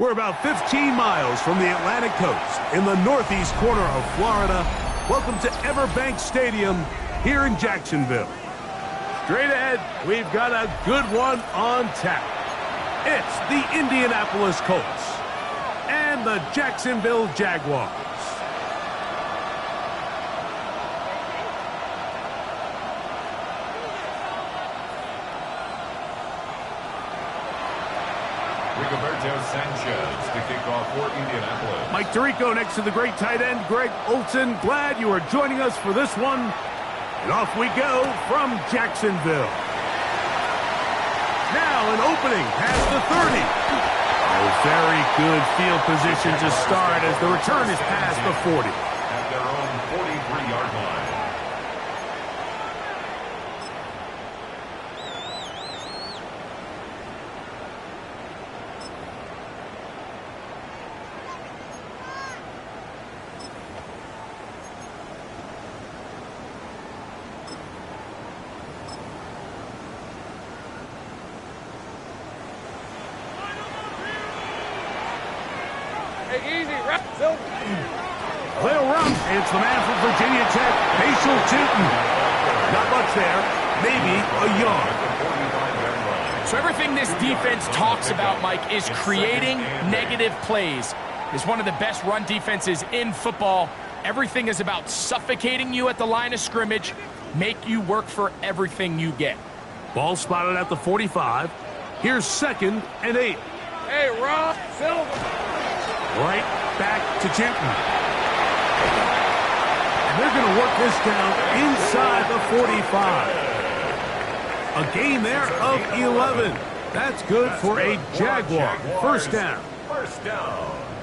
We're about 15 miles from the Atlantic coast in the northeast corner of Florida. Welcome to Everbank Stadium here in Jacksonville. Straight ahead, we've got a good one on tap. It's the Indianapolis Colts and the Jacksonville Jaguars. Sanchez to kick off for Indianapolis. Mike Tirico next to the great tight end, Greg Olsen. Glad you are joining us for this one. And off we go from Jacksonville. Now an opening past the 30. A very good field position to start as the return is past the 40. At their own 43-yard line. They'll run. It's the man from Virginia Tech, Facial Tootin. Not much there. Maybe a yard. So everything this defense talks about, Mike, is creating negative plays. It's one of the best run defenses in football. Everything is about suffocating you at the line of scrimmage, make you work for everything you get. Ball spotted at the 45. Here's 2nd and 8. Hey, Rob Silver. Right back to Tootin. And they're going to work this down inside the 45. A gain there of 11. That's good for a Jaguar. First down.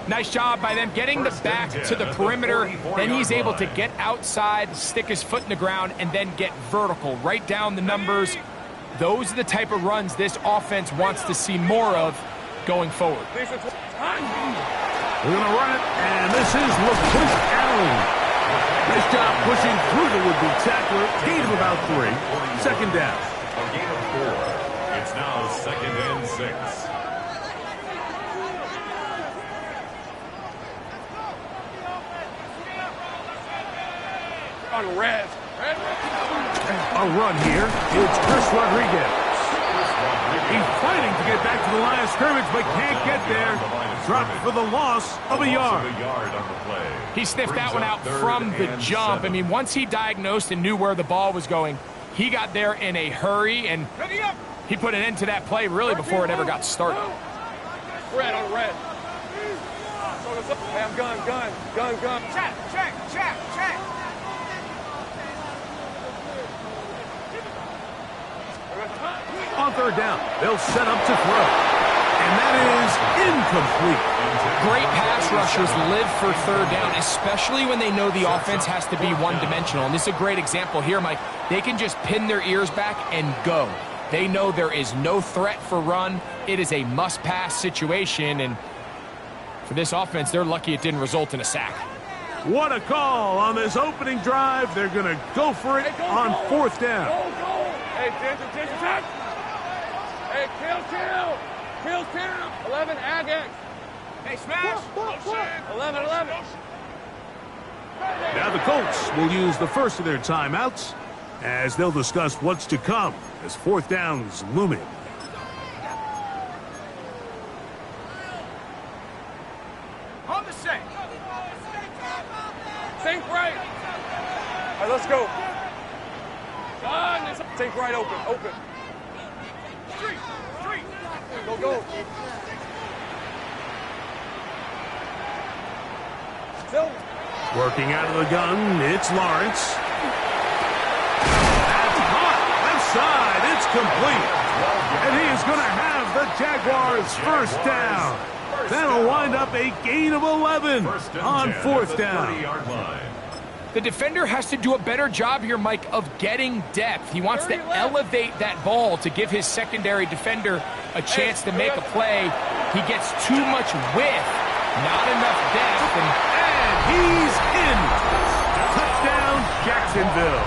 Nice job by them getting the back to the perimeter. Then he's able to get outside, stick his foot in the ground, and then get vertical. Right down the numbers. Those are the type of runs this offense wants to see more of going forward. We're going to run it, and this is LaQuint Allen. Nice job pushing through the would-be tackler. Gain of about 3. Second down. A gain of 4. It's now 2nd and 6. On red. A run here. It's Chris Rodriguez. He's fighting to get back to the line of scrimmage, but can't get there. Dropped for the loss of a yard. He sniffed that one out from the jump. I mean, once he diagnosed and knew where the ball was going, he got there in a hurry, and he put an end to that play really before it ever got started. Red on red. Hey, I'm gun. Check. On third down, they'll set up to throw. And that is incomplete. Great pass rushers live for third down, especially when they know the offense has to be one-dimensional. And this is a great example here, Mike. They can just pin their ears back and go. They know there is no threat for run. It is a must-pass situation. And for this offense, they're lucky it didn't result in a sack. What a call on this opening drive. They're going to go for it on fourth down. Go. Hey, Ginger. Hey, kill. 11, Agex. Hey, smash. 11. Now the Colts will use the first of their timeouts as they'll discuss what's to come as fourth down's looming. On the sink. Sink right. All right, let's go. Sink right open. Street. Go. Silver. Working out of the gun, it's Lawrence. That's caught. Left side, it's complete. And he is going to have the Jaguars first down. That'll wind up a gain of 11 on fourth down. The defender has to do a better job here, Mike, of getting depth. He wants to elevate that ball to give his secondary defender a chance to make a play. He gets too much width, not enough depth. And he's in. Touchdown, Jacksonville.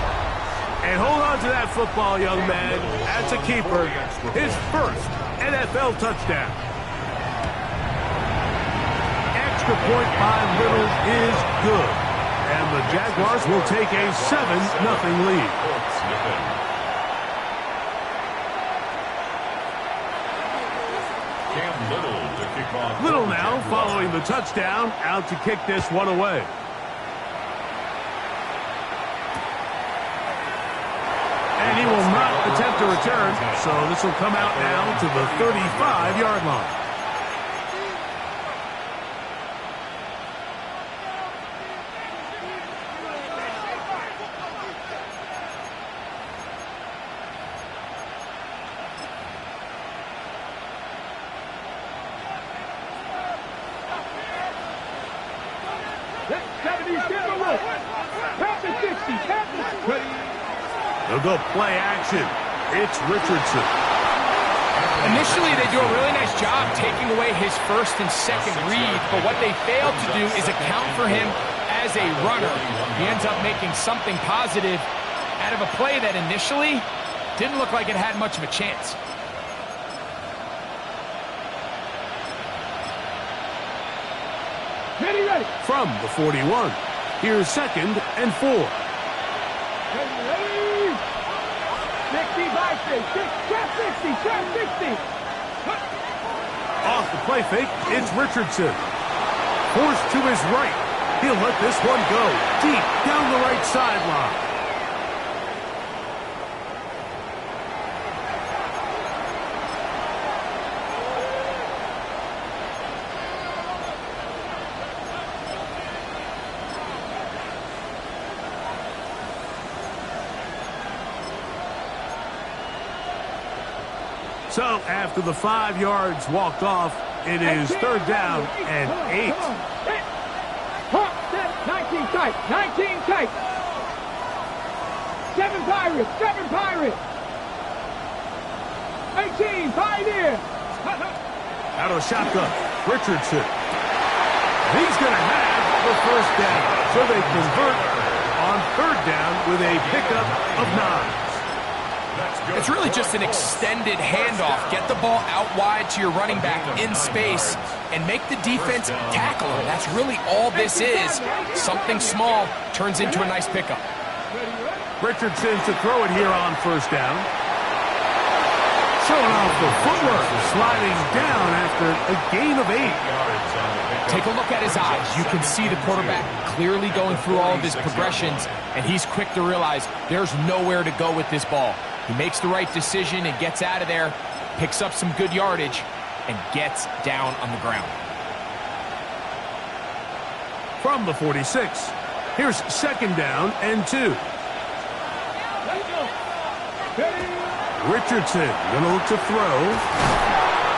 And hold on to that football, young man. That's a keeper. His first NFL touchdown. extra point by Little is good. And the Jaguars will take a 7-0 lead. Little now following the touchdown, out to kick this one away. And he will not attempt to return, so this will come out now to the 35-yard line. They'll go play action. It's Richardson. Initially, they do a really nice job taking away his first and second read, but what they fail to do is account for him as a runner. He ends up making something positive out of a play that initially didn't look like it had much of a chance. Ready. From the 41, here's 2nd and 4. Ready. 60, 60. Off the play fake, it's Richardson. Forced to his right. He'll let this one go deep down the right sideline. So after the 5 yards walked off, it is 3rd down and 8. 19 tight. 7 Pirates. 18, Pioneer. Out of shotgun, Richardson. He's going to have the 1st down. So they convert on 3rd down with a pickup of 9. It's really just an extended handoff. Get the ball out wide to your running back in space and make the defense tackle him. That's really all this is. Something small turns into a nice pickup. Richardson to throw it here on 1st down. Showing off the footwork, sliding down after a gain of 8. Take a look at his eyes. You can see the quarterback clearly going through all of his progressions, and he's quick to realize there's nowhere to go with this ball. He makes the right decision and gets out of there, picks up some good yardage, and gets down on the ground. From the 46, here's 2nd down and 2. Richardson going to look to throw,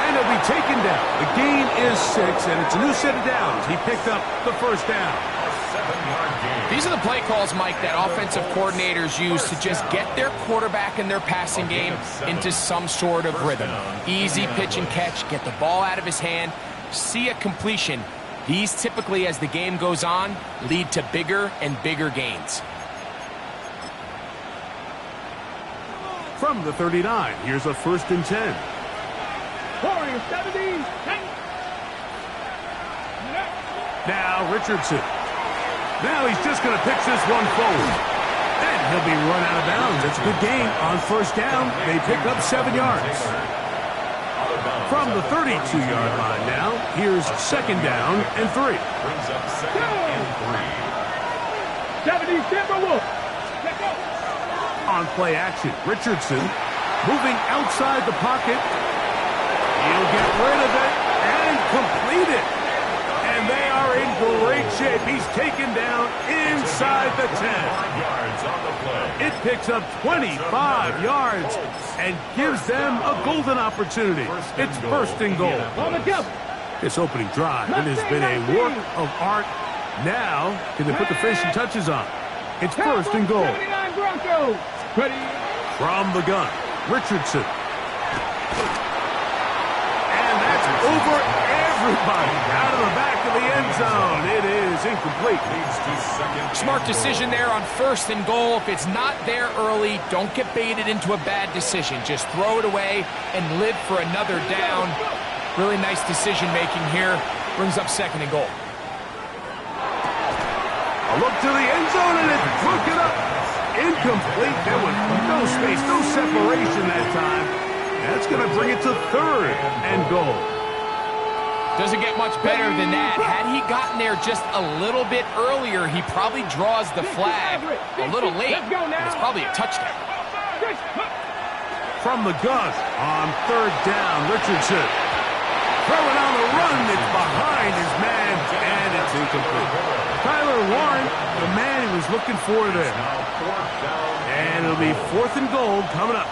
and he'll be taken down. The gain is 6, and it's a new set of downs. He picked up the 1st down. These are the play calls, Mike, that offensive coordinators use to just get their quarterback and their passing game into some sort of rhythm. Easy pitch and catch, get the ball out of his hand, see a completion. These typically, as the game goes on, lead to bigger and bigger gains. From the 39, here's a 1st and 10. 70. Now Richardson. Now he's just going to pitch this one forward. And he'll be run out of bounds. It's a good gain on 1st down. They pick up 7 yards. From the 32-yard line now, here's 2nd down and 3. 70 Timberwolf. On play action, Richardson moving outside the pocket. He'll get rid of it and complete it. And they are in great shape. He's taken down inside the 10. It picks up 25 yards and gives them a golden opportunity. It's 1st and goal. This opening drive, it has been a work of art. Now, can they put the finishing touches on? It's 1st and goal. From the gun, Richardson. And that's over everybody. Out of the back of the end zone. It is incomplete. Smart decision there on 1st and goal. If it's not there early, don't get baited into a bad decision. Just throw it away and live for another down. Really nice decision making here. Brings up 2nd and goal. look to the end zone, and it's broken up. Incomplete. There was no space, no separation that time. That's going to bring it to third and goal. Doesn't get much better than that. Had he gotten there just a little bit earlier, he probably draws the flag a little late, and it's probably a touchdown. From the gun on third down, Richardson. Throwing on the run, it's behind his man, and it's incomplete. Tyler Warren, the man he was looking for there. And it'll be 4th and goal coming up.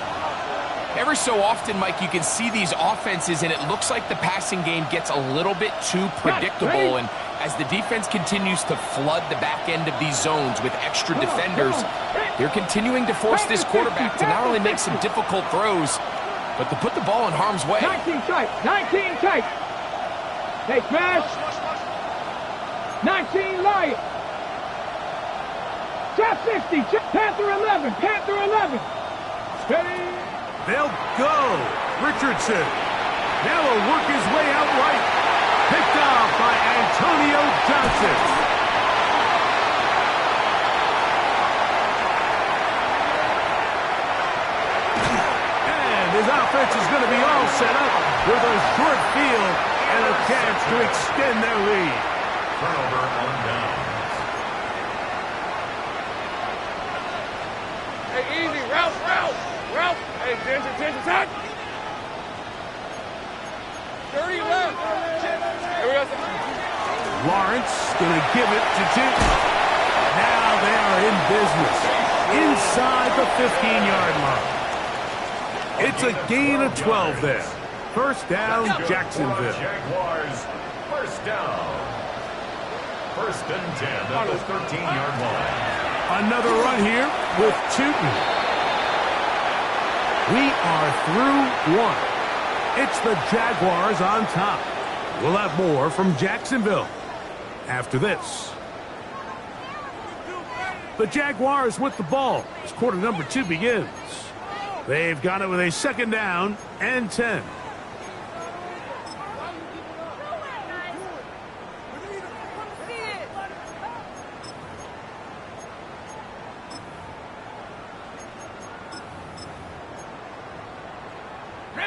Every so often, Mike, you can see these offenses, and it looks like the passing game gets a little bit too predictable. And as the defense continues to flood the back end of these zones with extra defenders, they're continuing to force this quarterback to not only make some difficult throws, but to put the ball in harm's way. 19 tight, 19 tight. Hey, smash. 19 Lion. Trap 60, Panther 11, Panther 11. Steady. They'll go. Richardson. Now will work his way out right. Picked off by Antonio Johnson. And his offense is going to be all set up with a short field and a chance to extend their lead. Turnover on downs. Hey, easy. Route. Hey, attention, time. 30 left. Here we go. Lawrence going to give it to Jim. Now they are in business inside the 15-yard line. It's a gain of 12 there. First down, Jacksonville. Jaguars, first down. 1st and 10 at the 13-yard line. Another run here with Tootin. We are through one. It's the Jaguars on top. We'll have more from Jacksonville after this. The Jaguars with the ball as quarter number 2 begins. They've got it with a 2nd down and 10.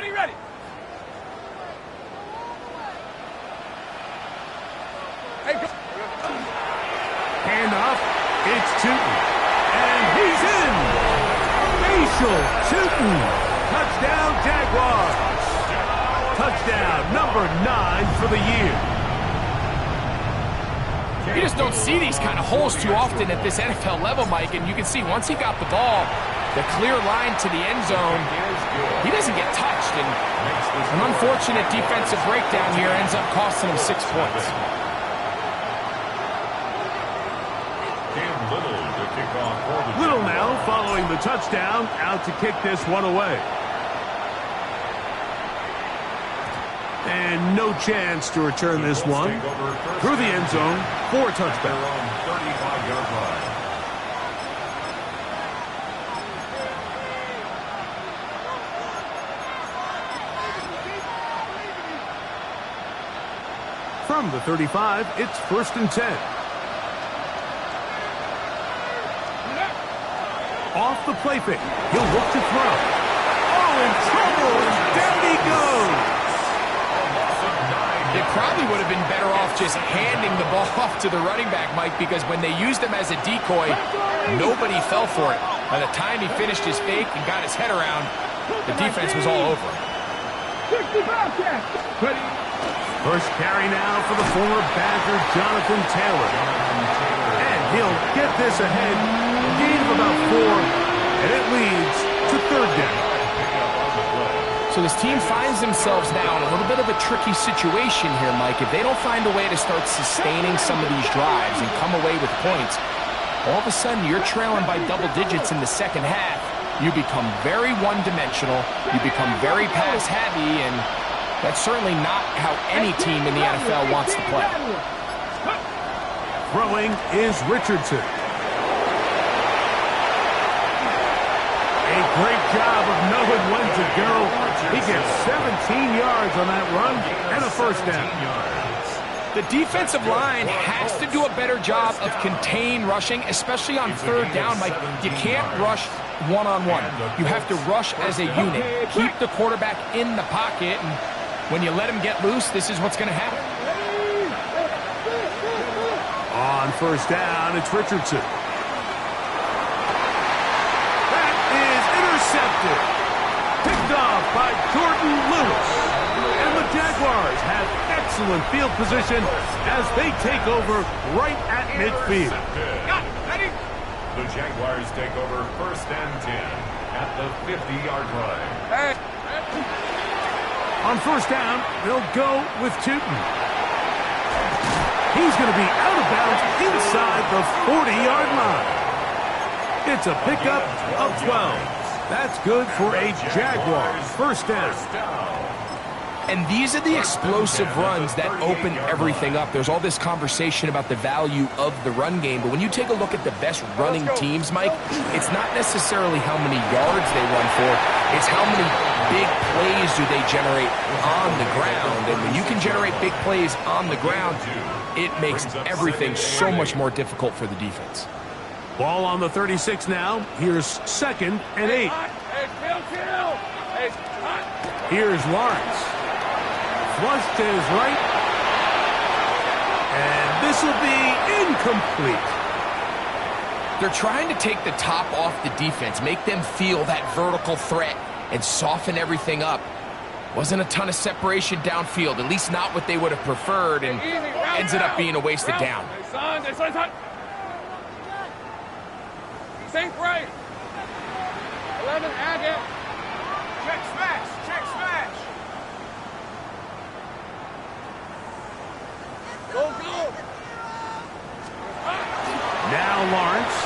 Ready. Hey, go. Handoff. It's Tootin. And he's in. Facial Tootin. Touchdown, Jaguars. Touchdown number 9 for the year. You just don't see these kind of holes too often at this NFL level, Mike, and you can see once he got the ball, the clear line to the end zone, he doesn't get touched, and an unfortunate defensive breakdown here ends up costing him 6 points. Little now following the touchdown, out to kick this one away. And no chance to return this one through the end zone for a touchdown. 35-yard line. From the 35, it's 1st and 10. Off the play fake. He'll look to throw. Oh, in trouble, and down he goes. They probably would have been better off just handing the ball off to the running back, Mike, because when they used him as a decoy, nobody fell for it. By the time he finished his fake and got his head around, the defense was all over him. 65 catch. First carry now for the former Badger, Jonathan Taylor. And he'll get this ahead. Gain of about 4, and it leads to 3rd down. So this team finds themselves now in a little bit of a tricky situation here, Mike. If they don't find a way to start sustaining some of these drives and come away with points, all of a sudden you're trailing by double digits in the second half. You become very one-dimensional. You become very pass-heavy, and that's certainly not how any team in the NFL wants to play. Throwing is Richardson. A great job of knowing when to go. He gets 17 yards on that run and a first down. The defensive line has to do a better job of contain rushing, especially on third down. Like, you can't rush one-on-one. You have to rush as a unit. Keep the quarterback in the pocket, and when you let him get loose, this is what's going to happen. On first down, it's Richardson. That is intercepted. Picked off by Jordan Lewis. And the Jaguars have excellent field position as they take over right at midfield. The Jaguars take over first and 10 at the 50-yard line. On first down, they'll go with Tootin. He's going to be out of bounds inside the 40-yard line. It's a pickup of 12. That's good for a Jaguars first down. And these are the explosive runs that open everything up. There's all this conversation about the value of the run game, but when you take a look at the best running teams, Mike, it's not necessarily how many yards they run for, it's how many big plays do they generate on the ground. And when you can generate big plays on the ground, it makes everything so much more difficult for the defense. Ball on the 36 now. Here's second and 8. Here's Lawrence. Flush to his right. And this will be incomplete. They're trying to take the top off the defense, make them feel that vertical threat, and soften everything up. Wasn't a ton of separation downfield, at least not what they would have preferred, and ended up being a wasted down. Think right. 11, Agate. Check smash. Check smash. Go, go. Now Lawrence.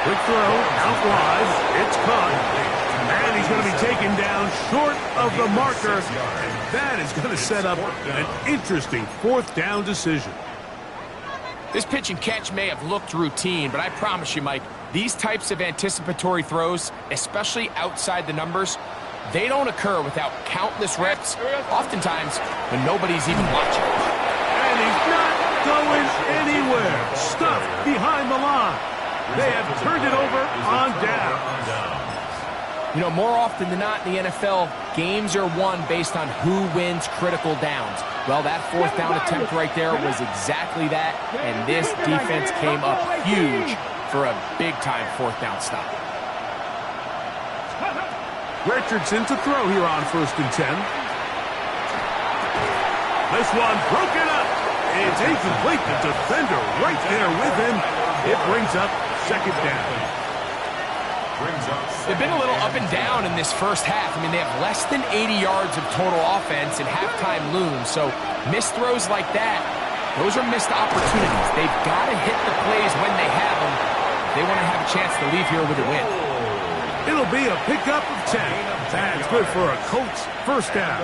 Quick throw, out wide. It's caught. And he's going to be taken down short of the marker. And that is going to set up an interesting fourth down decision. This pitch and catch may have looked routine, but I promise you, Mike, these types of anticipatory throws, especially outside the numbers, they don't occur without countless reps, oftentimes when nobody's even watching. And he's not going anywhere. Stuffed behind the line. They have turned it over on down. You know, more often than not in the NFL, games are won based on who wins critical downs. Well, that fourth down attempt right there was exactly that, and this defense came up huge for a big-time fourth down stop. Richardson to throw here on first and 10. This one broken up. It's incomplete. The defender right there with him. It brings up second down. They've been a little up and down in this first half. I mean, they have less than 80 yards of total offense and halftime looms. So missed throws like that, those are missed opportunities. They've got to hit the plays when they have them if they want to have a chance to leave here with a win. It'll be a pickup of 10. That's good for a Colts first down.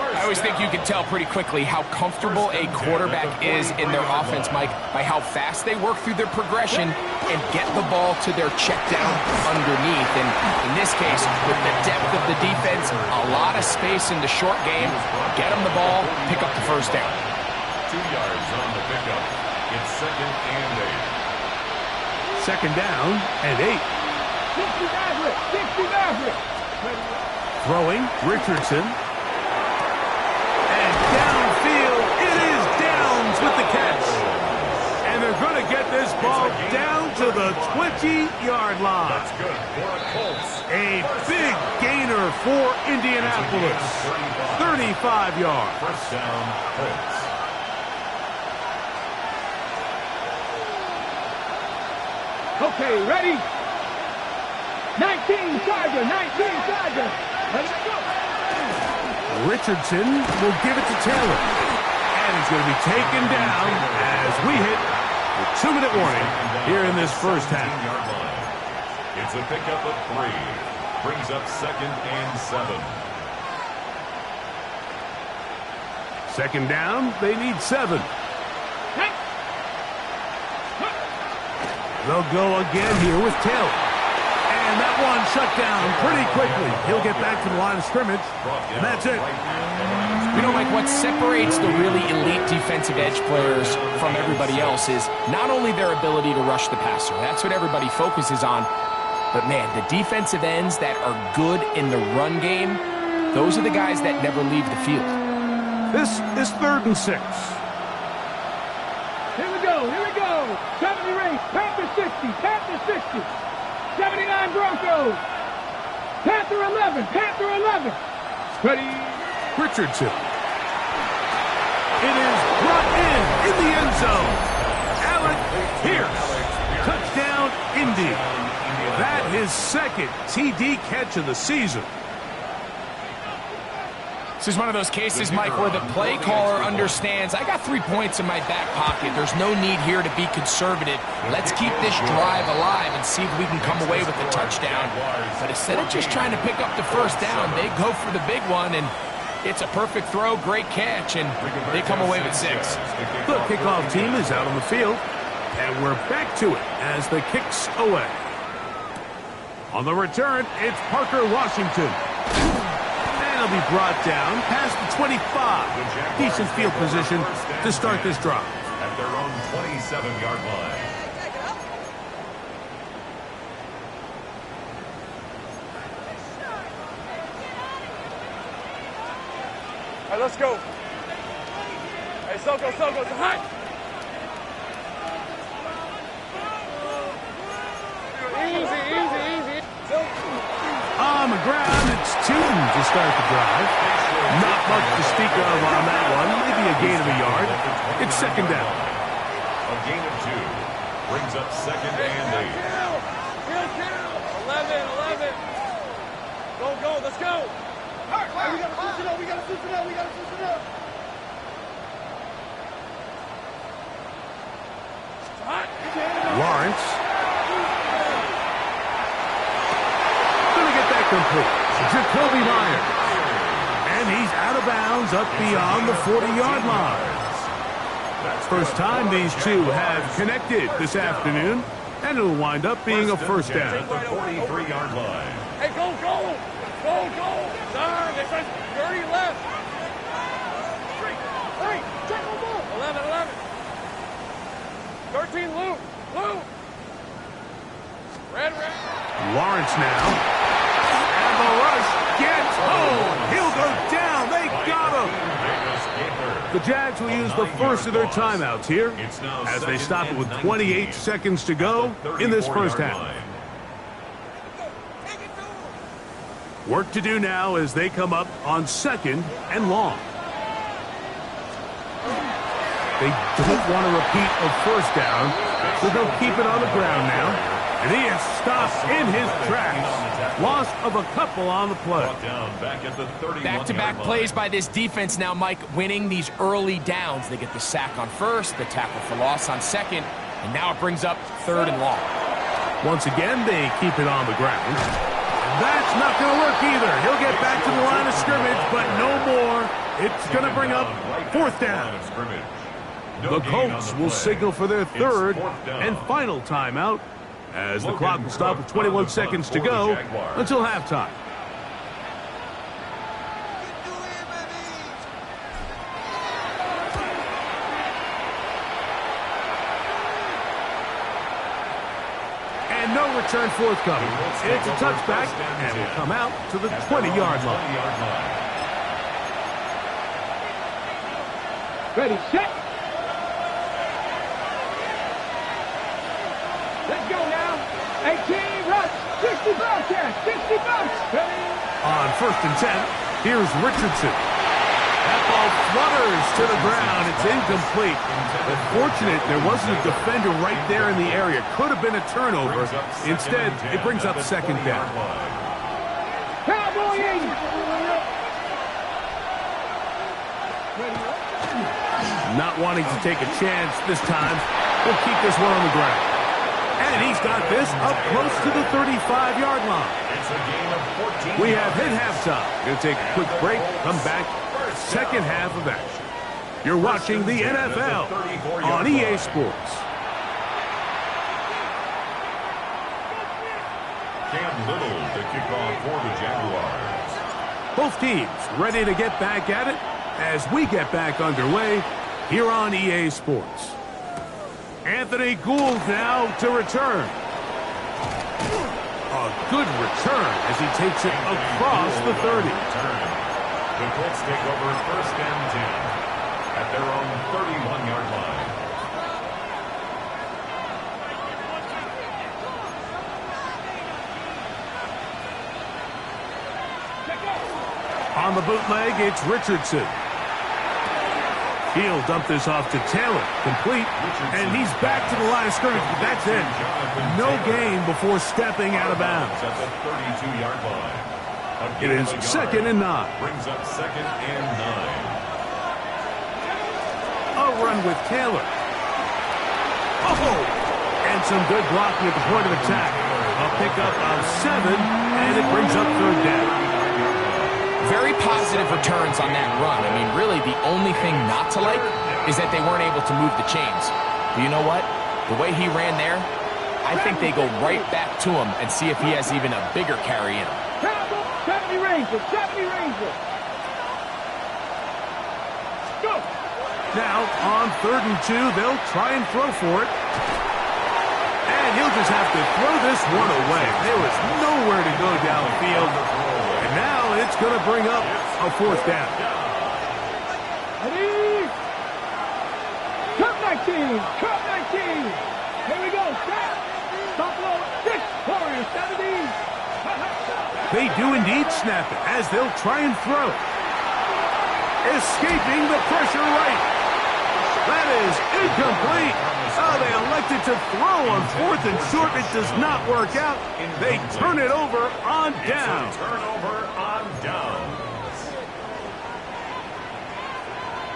I always think you can tell pretty quickly how comfortable a quarterback is in their offense, Mike, by how fast they work through their progression and get the ball to their check down underneath. And in this case, with the depth of the defense, a lot of space in the short game, get them the ball, pick up the first down. 2 yards on the pickup. It's second and 8. Second down and 8. 60 Maverick. Throwing, Richardson. And downfield, it is Downs with the catch. And they're going to get this ball down to the 20-yard line. That's good for a Colts. A big gainer for Indianapolis. 35 yards. First down, Colts. Okay, ready? 19 Charger, 19 Charger. Let's go. Richardson will give it to Taylor. And he's going to be taken down as we hit the 2-minute warning here in this first half. It's a pickup of 3. Brings up second and 7. Second down, they need 7. They'll go again here with Taylor. And And that one shut down pretty quickly. He'll get back to the line of scrimmage, and that's it. You know, Mike, what separates the really elite defensive edge players from everybody else is not only their ability to rush the passer. That's what everybody focuses on. But, man, the defensive ends that are good in the run game, those are the guys that never leave the field. This is 3rd and 6. Here we go. 70 race, Panther 60, Panther 60. 79 Broncos. Panther 11, Panther 11. Ready. Richardson. It is brought in the end zone. Alec Pierce. Touchdown, Indy. That his 2nd TD catch of the season. This is one of those cases, Mike, where the play caller understands, I got 3 points in my back pocket. There's no need here to be conservative. Let's keep this drive alive and see if we can come away with a touchdown. But instead of just trying to pick up the 1st down, they go for the big one, and it's a perfect throw, great catch, and they come away with 6. The kickoff team is out on the field, and we're back to it as the kick's away. On the return, it's Parker Washington. He'll be brought down past the 25. Decent field position to start this drive. At their own 27-yard line. All right, let's go. Hey, Soko, it's hot. Easy. On the ground, it's Tootin to start the drive. Not much to speak of on that one. Maybe a gain of a yard. It's 2nd down. A gain of 2 brings up 2nd and 8. 11. Go, let's go. Hey, we gotta switch it up. Lawrence. Gonna get that complete. Jacoby Myers. And he's out of bounds up beyond the 40-yard line. First time these two have connected this afternoon, and it'll wind up being a 1st down. At the 43-yard line. Hey, go. Darn, they try 30 left. Hey, check on ball. 11. 13, Lou. Red. Lawrence now. And the rush gets home. He'll go down. They got him. The Jags will use the first of their timeouts here as they stop it with 28 seconds to go in this 1st half. Work to do now as they come up on 2nd and long. They don't want to repeat a 1st down, so they'll keep it on the ground now. And he is stopped in his tracks. Loss of a couple on the play. Back-to-back plays by this defense now, Mike, winning these early downs. They get the sack on 1st, the tackle for loss on 2nd, and now it brings up 3rd and long. Once again, they keep it on the ground. That's not going to work either. He'll get back to the line of scrimmage, but no more. It's going to bring up 4th down. The Colts will signal for their 3rd and final timeout as the clock will stop with 21 seconds to go until halftime. And no return forthcoming. It's a touchback, and will come out to the 20-yard line. Ready, set. Let's go now. 18, rush. 60 Bobcats, 60 bucks. Ready. On 1st and 10, here's Richardson. That ball flutters to the ground. It's incomplete. But fortunate there wasn't a defender right there in the area. Could have been a turnover. Instead, it brings up 2nd down. Cowboy 80. Not wanting to take a chance this time, we'll keep this one on the ground. And he's got this up close to the 35-yard line. We have hit halftime. Going to take a quick break, come back, 2nd half of action. You're watching the NFL on EA Sports. Cam Little to kick off for the Jaguars. Both teams ready to get back at it as we get back underway here on EA Sports. Anthony Gould now to return. A good return as he takes it across the 30. The Colts take over 1st and 10 at their own 31-yard line. On the bootleg, it's Richardson. He'll dump this off to Taylor. Complete. And he's back to the line of scrimmage. That's it. No gain before stepping out of bounds. At the 32-yard line. It is 2nd and 9. Brings up 2nd and 9. A run with Taylor. Oh! And some good blocking at the point of attack. A pickup of 7, and it brings up 3rd down. Very positive returns on that run. I mean, really, the only thing not to like is that they weren't able to move the chains. But you know what? The way he ran there, I think they go right back to him and see if he has even a bigger carry in him. 70 Rangers, 70 Rangers. Go! Now, on 3rd and 2, they'll try and throw for it. And he'll just have to throw this one away. There was nowhere to go downfield. And now it's going to bring up a 4th down. Ready? Cup 19, Cup 19. Here we go, snap. Buffalo 6, Warriors 17. They do indeed snap it as they'll try and throw. Escaping the pressure right. That is incomplete. Oh, they elected to throw on 4th and short. It does not work out. They turn it over on down. Turnover on downs.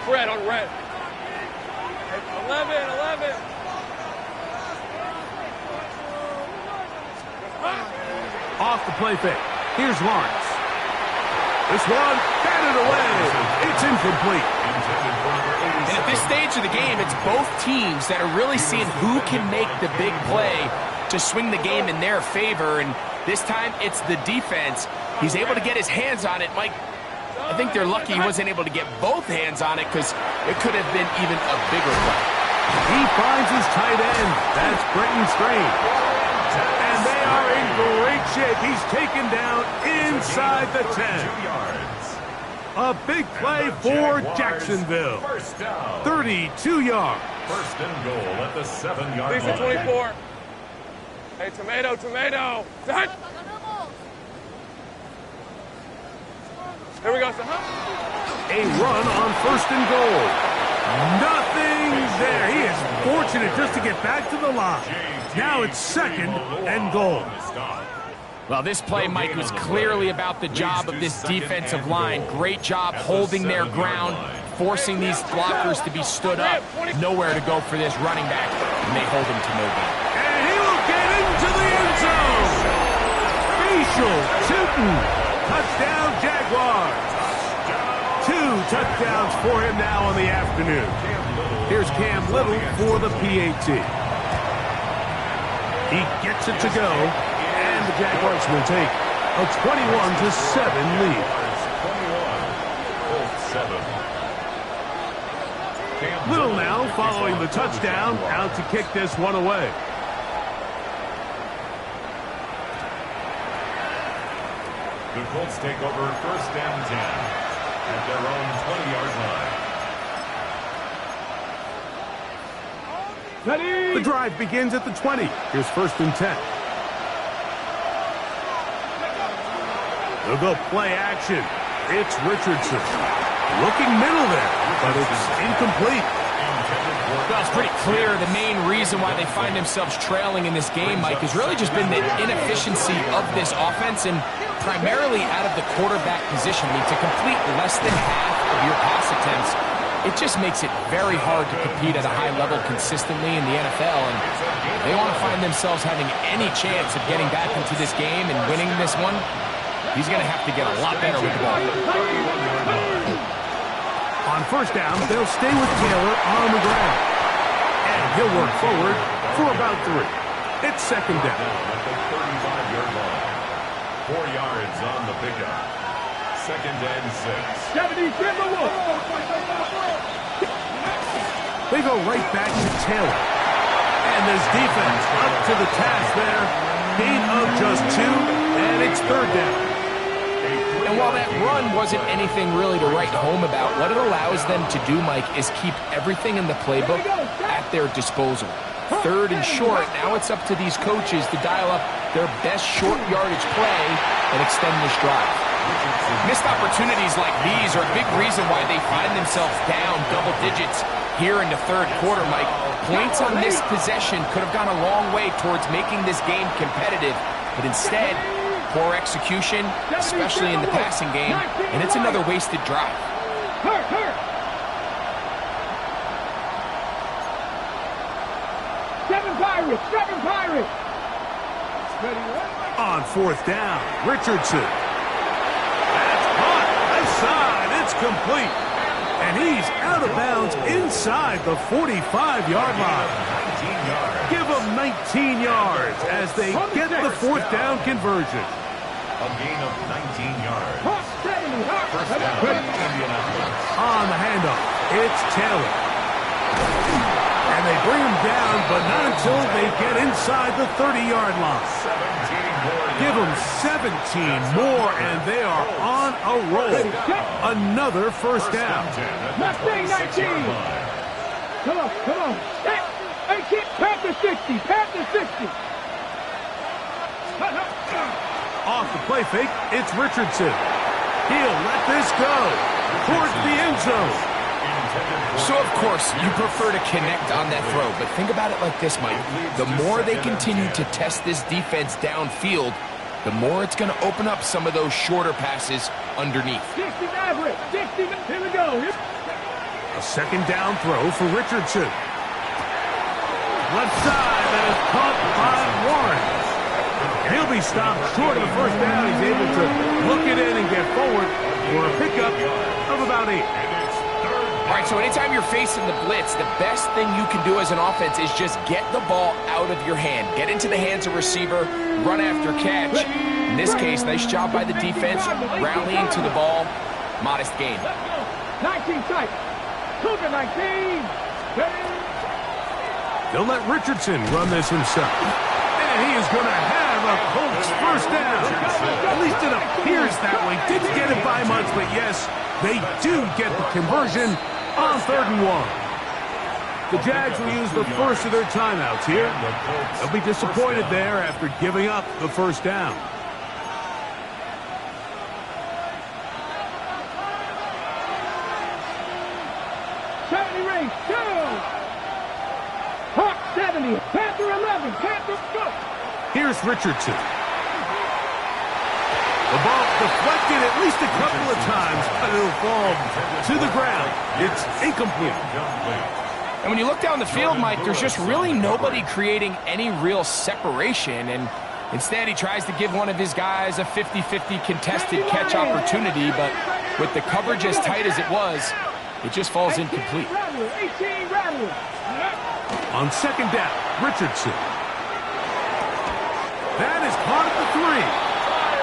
Red on red. 11. Off the play fake. Here's Lawrence. This one, batted away. It's incomplete. And at this stage of the game, it's both teams that are really seeing who can make the big play to swing the game in their favor. And this time, it's the defense. He's able to get his hands on it. Mike, I think they're lucky he wasn't able to get both hands on it because it could have been even a bigger play. He finds his tight end. That's Brenton Strange. And they are in great shape. He's taken down inside the 10. A big play for Jacksonville. 32 yards. 1st and goal at the 7-yard line. 24. Hey, tomato. Done. Here we go, son. A run on 1st and goal. Nothing there. He is fortunate just to get back to the line. Now it's 2nd and goal. Well, this play, Mike, was clearly about the job of this defensive line. Great job holding their ground, forcing these blockers to be stood up. Nowhere to go for this running back, and they hold him to no gain. And he will get into the end zone. Facial Tootin. Touchdown, Jaguars. 2 touchdowns for him now on the afternoon. Here's Cam Little for the PAT. He gets it to go. And the Jaguars will take a 21-7 lead. 21-7. Little now following the touchdown, out to kick this one away. The Colts take over 1st and 10 at their own 20-yard line. Ready? The drive begins at the 20. Here's 1st and 10. They'll go play action. It's Richardson. Looking middle there, but it's incomplete. Well, it's pretty clear the main reason why they find themselves trailing in this game, Mike, has really just been the inefficiency of this offense and primarily out of the quarterback position. I mean, to complete less than half of your pass attempts, it just makes it very hard to compete at a high level consistently in the NFL. And they want to find themselves having any chance of getting back into this game and winning this one. He's going to have to get a lot better with the ball. On 1st down, they'll stay with Taylor on the ground. And he'll work forward for about 3. It's second down. At the 35-yard line. 4 yards on the pickup. Second and 6. 70, Timberwolves. They go right back to Taylor. And this defense up to the task there. Gain of just 2, and it's third down. And while that run wasn't anything really to write home about, what it allows them to do, Mike, is keep everything in the playbook at their disposal. Third and short, now it's up to these coaches to dial up their best short yardage play and extend this drive. Missed opportunities like these are a big reason why they find themselves down double digits here in the third quarter, Mike. Points on this possession could have gone a long way towards making this game competitive, but instead, poor execution, especially in the passing game, and it's another wasted drive. Hurt. 7 Pirates. On fourth down, Richardson. That's caught. Left side. It's complete. And he's out of bounds inside the 45-yard line. 19 yards. Give them 19 yards as they get the fourth down conversion. A gain of 19 yards. First First down, Indianapolis. On the handoff, it's Taylor. And they bring him down, but not until they get inside the 30-yard line. 17 more. Give them 17 more, and they are on a roll. Another first down. Mustang 19. Come on. 18, Panther 60. Off the play fake, it's Richardson. He'll let this go towards the end zone. So, of course, you prefer to connect on that throw, but think about it like this, Mike. The more they continue to test this defense downfield, the more it's going to open up some of those shorter passes underneath. 60 Maverick. 60. Here we go. A second down throw for Richardson. Left side, that is caught by Warren. He'll be stopped short of the first down. He's able to look it in and get forward for a pickup of about 8. All right, so anytime you're facing the blitz, the best thing you can do as an offense is just get the ball out of your hand. Get into the hands of receiver, run after catch. In this case, nice job by the defense, rallying to the ball. Modest gain. 19 tight. Cougar 19. They'll let Richardson run this himself. And he is going to have a Colts first down. At least it appears that way. Didn't get it by much, but yes, they do get the conversion on 3rd and 1. The Jags will use the first of their timeouts here. They'll be disappointed there after giving up the first down. Hawk 70, Panther 11, Panther go. Here's Richardson. The ball deflected at least a couple of times, but it'll fall to the ground. It's incomplete. And when you look down the field, Mike, there's just really nobody creating any real separation. And instead, he tries to give one of his guys a 50-50 contested catch opportunity. But with the coverage as tight as it was, it just falls incomplete. 18 Rattler. On second down, Richardson. That is caught at the 3.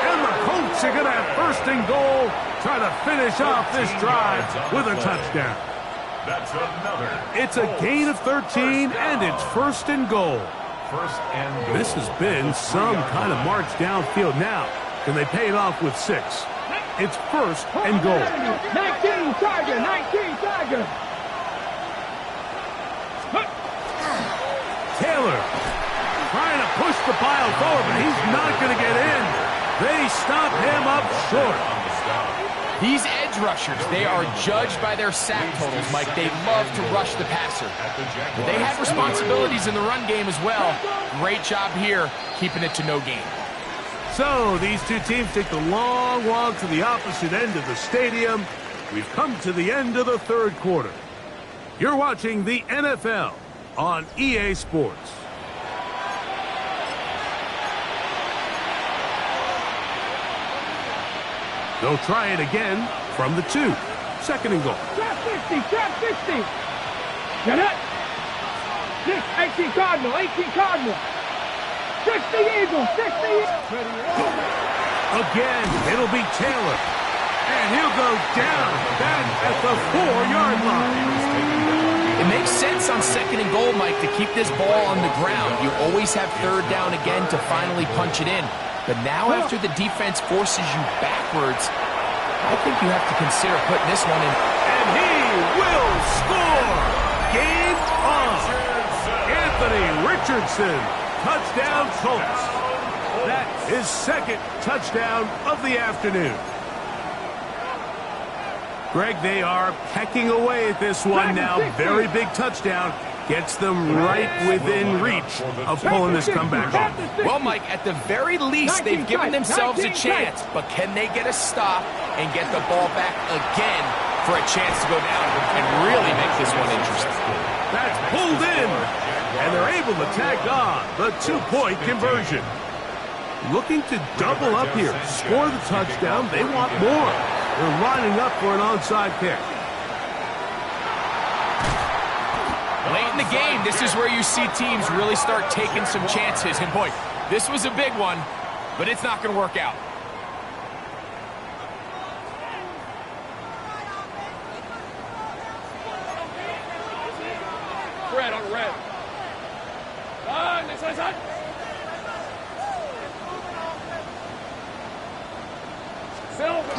And the Colts are going to have first and goal, try to finish off this drive with a touchdown. That's another. It's a gain of 13, and it's first and goal. First and goal. This has been some kind of march downfield now. Can they pay it off with 6? It's first and goal. 19 Tiger, 19 Tiger. Taylor trying to push the pile forward, but he's not going to get in. They stop him up short. These edge rushers, they are judged by their sack totals, Mike. They love to rush the passer. But they have responsibilities in the run game as well. Great job here, keeping it to no gain. So these two teams take the long walk to the opposite end of the stadium. We've come to the end of the third quarter. You're watching the NFL on EA Sports. They'll try it again from the 2. Second and goal. Trap 60, trap 60. Get it. 18 Cardinal, 18 Cardinal. 60 Eagles, 60 Again, it'll be Taylor. And he'll go down back at the 4-yard line. It makes sense on 2nd and goal, Mike, to keep this ball on the ground. You always have 3rd down again to finally punch it in. But now after the defense forces you backwards, I think you have to consider putting this one in. And he will score! Game on! Anthony Richardson, touchdown Colts. That's his 2nd touchdown of the afternoon. Greg, they are pecking away at this one now. Very big touchdown. Gets them right within reach of pulling this comeback off. Well, Mike, at the very least, they've given themselves a chance. But can they get a stop and get the ball back again for a chance to go down and really make this one interesting? That's pulled in. And they're able to tack on the 2-point conversion. Looking to double up here. Score the touchdown. They want more. They're lining up for an onside kick. Late in the game, this is where you see teams really start taking some chances. And boy, this was a big one, but it's not going to work out. Red on red. Next side. Silver.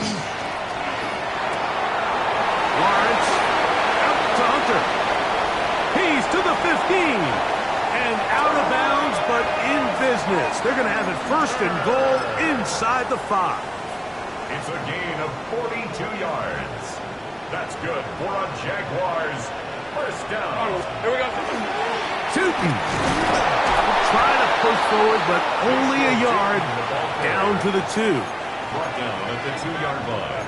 Lawrence out to Hunter. He's to the 15 and out of bounds, but in business. They're going to have it 1st and goal inside the 5. It's a gain of 42 yards. That's good for a Jaguars 1st down. Here we go. Tootin trying to push forward, but only a yard down to the 2. Brought down at the 2-yard line.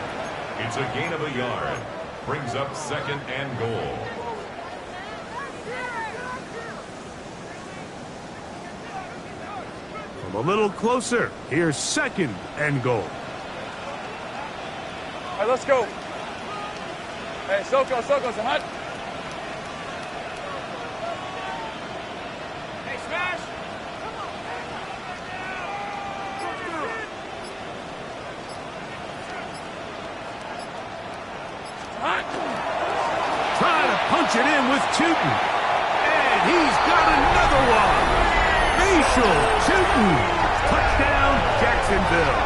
It's a gain of a yard. Brings up 2nd and goal. From a little closer, here's 2nd and goal. All right, let's go. Hey, Soko, hot. Hey, smash. Trying to punch it in with Tootin. And he's got another one. Facial Tootin. Touchdown, Jacksonville.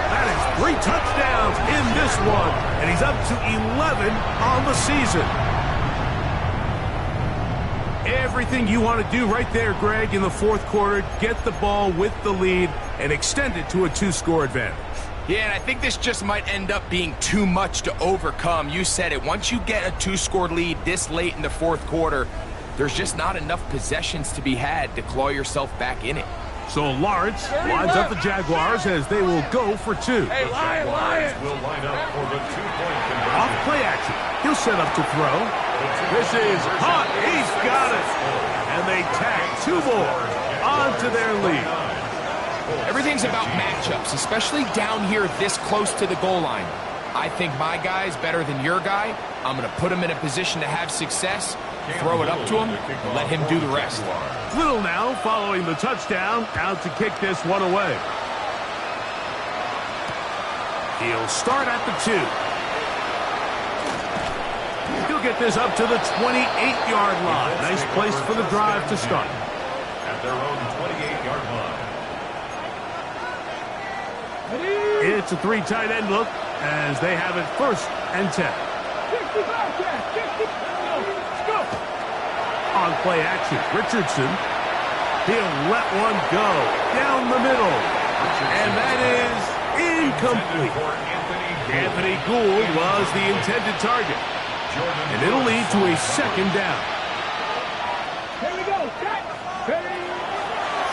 That is 3 touchdowns in this one. And he's up to 11 on the season. Everything you want to do right there, Greg, in the 4th quarter. Get the ball with the lead and extend it to a 2-score advantage. Yeah, and I think this just might end up being too much to overcome. You said it. Once you get a 2-score lead this late in the 4th quarter, there's just not enough possessions to be had to claw yourself back in it. So Lawrence lines up the Jaguars as they will go for 2. Hey, Lion. Will line up for the 2-point conversion. Off play action. He'll set up to throw. This is hot. He's got it. And they tack 2 more onto their lead. Everything's about matchups, especially down here this close to the goal line. I think my guy's better than your guy. I'm going to put him in a position to have success, throw it up to him, and let him do the rest. Little now following the touchdown, out to kick this one away. He'll start at the 2. He'll get this up to the 28-yard line. Nice place for the drive to start. At their own 28-yard line. It's a 3 tight end look as they have it 1st and 10. 65, 60. Let's go. On play action, Richardson. He'll let one go down the middle. And that is incomplete. Anthony Gould was the intended target. And it'll lead to a 2nd down. Here we go.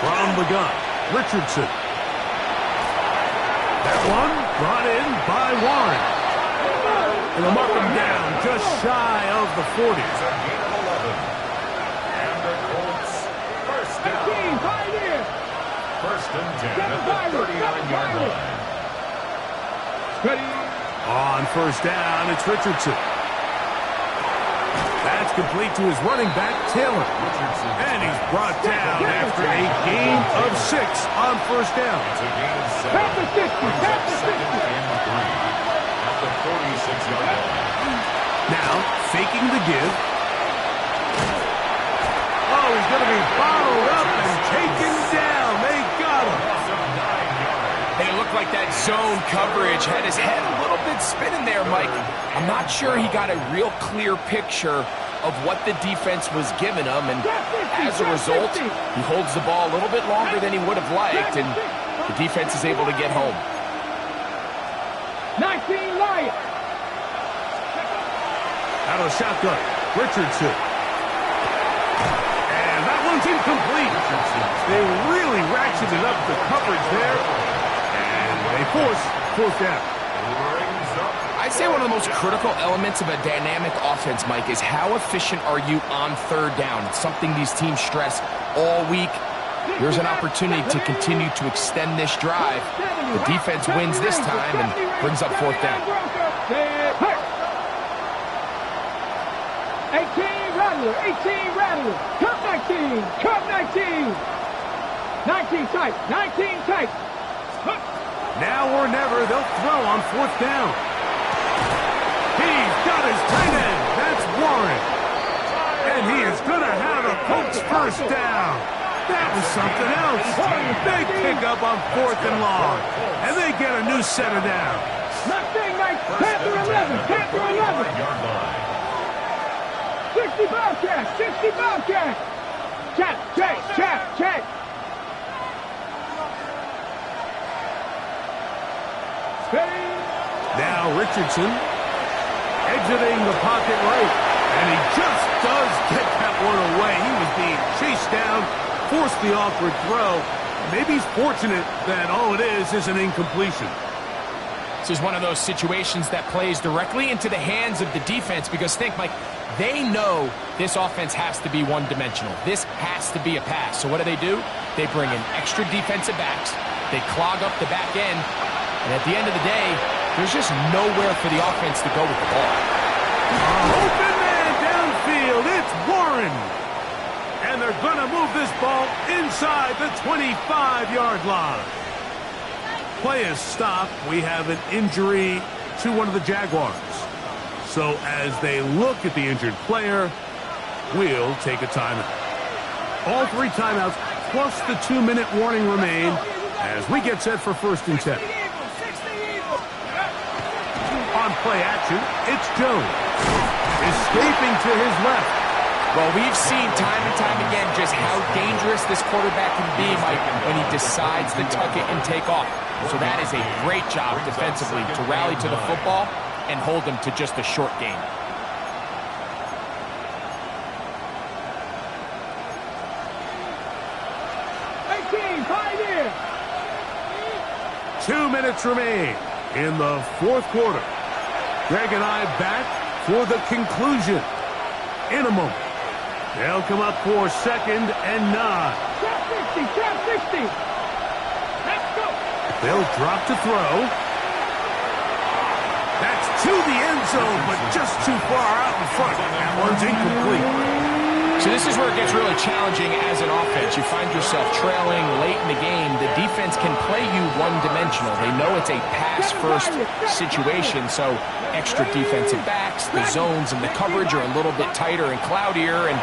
From the gun, Richardson. That one brought in by Warren. And they'll mark him down just shy of the 40. It's a gain of 11. And the Colts 1st down. 1st and 10 at the 39-yard line. On 1st down, it's Richardson. That's complete to his running back, Taylor. And he's brought down after a gain of 6 on first down. It's a gain of 7. Tap the 60, tap the 60. At the 46-yard line. Now, faking the give. Oh, he's going to be bottled up and taken down. They got him. Hey, it looked like that zone coverage had his head a little bit spinning there, Mike. I'm not sure he got a real clear picture of what the defense was giving him, and as a result, he holds the ball a little bit longer than he would have liked, and the defense is able to get home. 19 Lions. Out of the shotgun, Richardson. And that one's incomplete. They really ratcheted up the coverage there, and they force fourth down. I'd say one of the most critical elements of a dynamic offense, Mike, is how efficient are you on third down? It's something these teams stress all week. Here's an opportunity to continue to extend this drive. The defense wins this time and brings up fourth down. 18 Rattler, 18 Rattler. Cup 19, Cup 19. 19 tight, 19 tight. Now or never, they'll throw on fourth down. He's got his tight end. That's Warren. And he is going to have a Colts first down. That was something else. They pick up on fourth and long. And they get a new set of downs. Mustang Knights, Panther 11, Panther 11. 60 Bobcats, 60 Bobcats. Check. Now Richardson exiting the pocket right. And he just does get that one away. He was being chased down, forced the awkward throw. Maybe he's fortunate that all it is an incompletion. This is one of those situations that plays directly into the hands of the defense because think, Mike, they know this offense has to be one-dimensional. This has to be a pass. So what do? They bring in extra defensive backs. They clog up the back end. And at the end of the day, there's just nowhere for the offense to go with the ball. Open man downfield. It's Warren. And they're going to move this ball inside the 25-yard line. Play is stopped. We have an injury to one of the Jaguars. So as they look at the injured player, we'll take a timeout. All 3 timeouts plus the 2-minute warning remain as we get set for 1st and 10. On play action, it's Jones. Escaping to his left. Well, we've seen time and time again just how dangerous this quarterback can be, Mike, when he decides to tuck it and take off. So that is a great job defensively to rally to the football and hold him to just a short gain. Pioneer. 2 minutes remain in the 4th quarter. Greg and I back for the conclusion in a moment. They'll come up for 2nd and 9. Trap 60. Let's go. They'll drop to throw. That's to the end zone, but just too far out in front. That one's incomplete. So this is where it gets really challenging as an offense. You find yourself trailing late in the game. The defense can play you one-dimensional. They know it's a pass-first situation, so extra defensive backs, the zones and the coverage are a little bit tighter and cloudier, and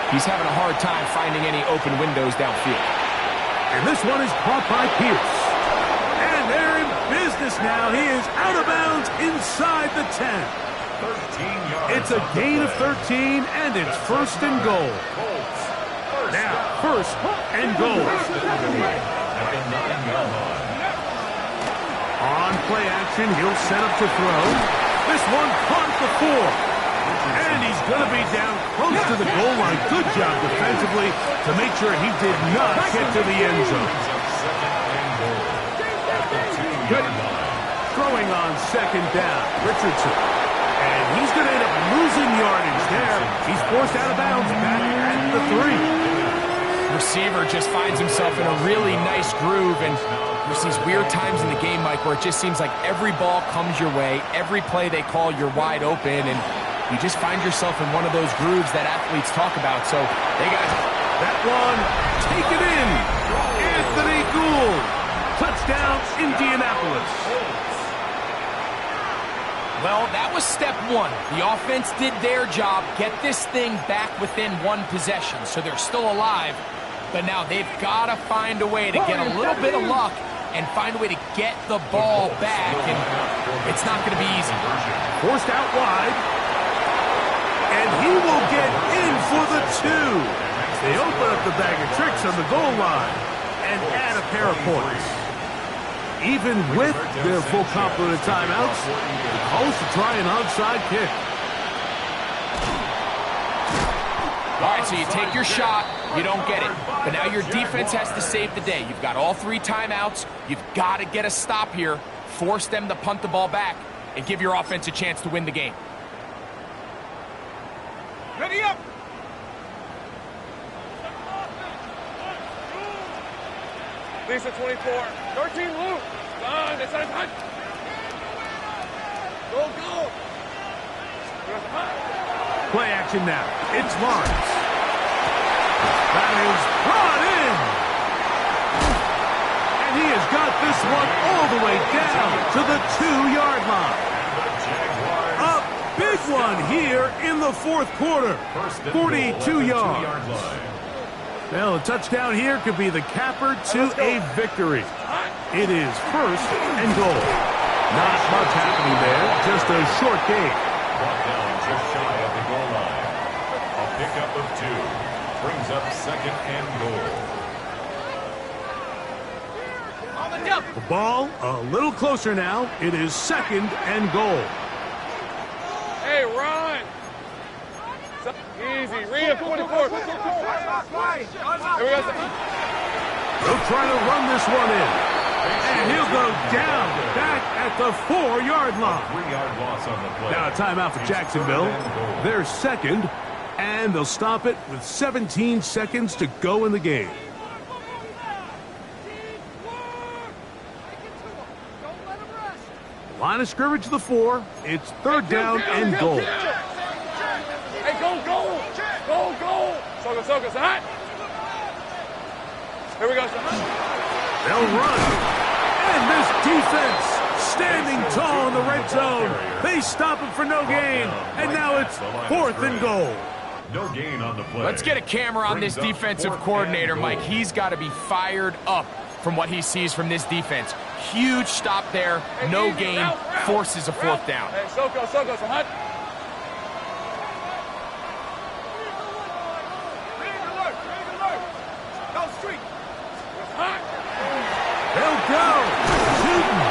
he's having a hard time finding any open windows downfield. And this one is caught by Pierce. And they're in business now. He is out of bounds inside the 10. 13 yards. It's a gain of 13, and it's 1st and goal. Now, 1st and goal. At the 9-yard line. On play action, he'll set up to throw. This one caught at the 4. And he's going to be down close to the goal line. Good job defensively to make sure he did not get to the end zone. Good. Throwing on 2nd down, Richardson. And he's going to end up losing yardage there. He's forced out of bounds back at the 3. Receiver just finds himself in a really nice groove, and there's these weird times in the game, Mike, where it just seems like every ball comes your way, every play they call, you're wide open, and you just find yourself in one of those grooves that athletes talk about. So they got that one. Take it in. Anthony Gould. Touchdown, Indianapolis. Well, that was step one. The offense did their job, get this thing back within one possession, so they're still alive. But now they've got to find a way to get a little bit of luck and find a way to get the ball back, and it's not going to be easy. Forced out wide, and he will get in for the 2. They open up the bag of tricks on the goal line and add a pair of points. Even with their full complement of timeouts, the calls to try an onside kick. All right, so you take your shot, you don't get it. But now your defense has to save the day. You've got all 3 timeouts. You've got to get a stop here, force them to punt the ball back, and give your offense a chance to win the game. Ready up! Lisa 24. 13 Luke. Done. It's on hunt. Go, go. Play action now. It's Lawrence. That is brought in. And he has got this one all the way down to the 2-yard line. A big one here in the 4th quarter. 42 yards. Well, a touchdown here could be the capper to a victory. It is 1st and goal. Not much happening there, just a short game. Brought down just shy of the goal line. A pickup of 2 brings up 2nd and goal. The ball a little closer now. It is 2nd and goal. Hey, run! Easy. Rhea 44. Here we go. They'll try to run this one in. And he'll go down back at the 4-yard line. 3-yard loss on the play. Now a timeout for Jacksonville. They're 2nd, and they'll stop it with 17 seconds to go in the game. Line of scrimmage to the 4. It's 3rd down and goal. Hey, go, go! Go, go! Soka, hot! Here we go, They'll run. And this defense standing tall in the red zone. They stop him for no gain. And now it's 4th and goal. No gain on the play. Let's get a camera on this defensive coordinator, Mike. He's got to be fired up from what he sees from this defense. Huge stop there, no gain, forces a 4th down. Hey, Soka, so hot. They'll go. Shooting.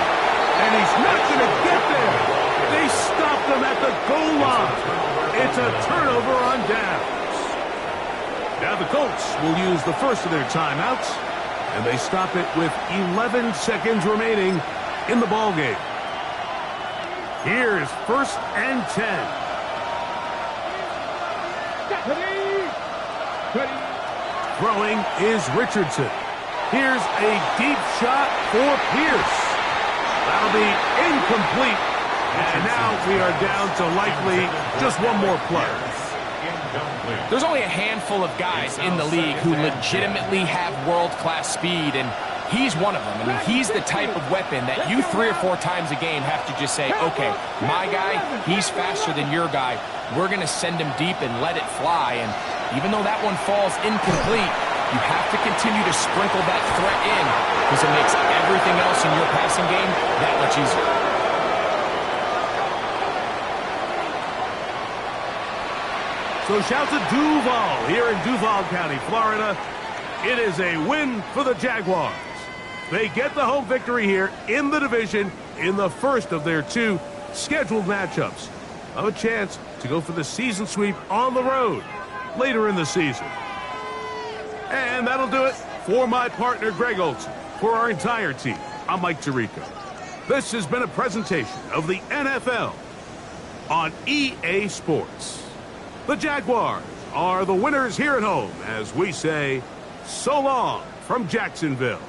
And he's not going to get there. They stopped him at the goal line. It's a turnover on downs. Now the Colts will use the first of their timeouts, and they stop it with 11 seconds remaining in the ballgame. Here's 1st and 10. Throwing is Richardson. Here's a deep shot for Pierce. That'll be incomplete. And now we are down to likely just one more play. There's only a handful of guys in the league who legitimately have world-class speed, and he's one of them. I mean, he's the type of weapon that you 3 or 4 times a game have to just say, okay, my guy, he's faster than your guy. We're going to send him deep and let it fly. And even though that one falls incomplete, you have to continue to sprinkle that threat in because it makes everything else in your passing game that much easier. So shout to Duval here in Duval County, Florida. It is a win for the Jaguars. They get the home victory here in the division in the first of their 2 scheduled matchups. Have a chance to go for the season sweep on the road later in the season. And that'll do it for my partner, Greg Olson. For our entire team, I'm Mike Tirico. This has been a presentation of the NFL on EA Sports. The Jaguars are the winners here at home as we say so long from Jacksonville.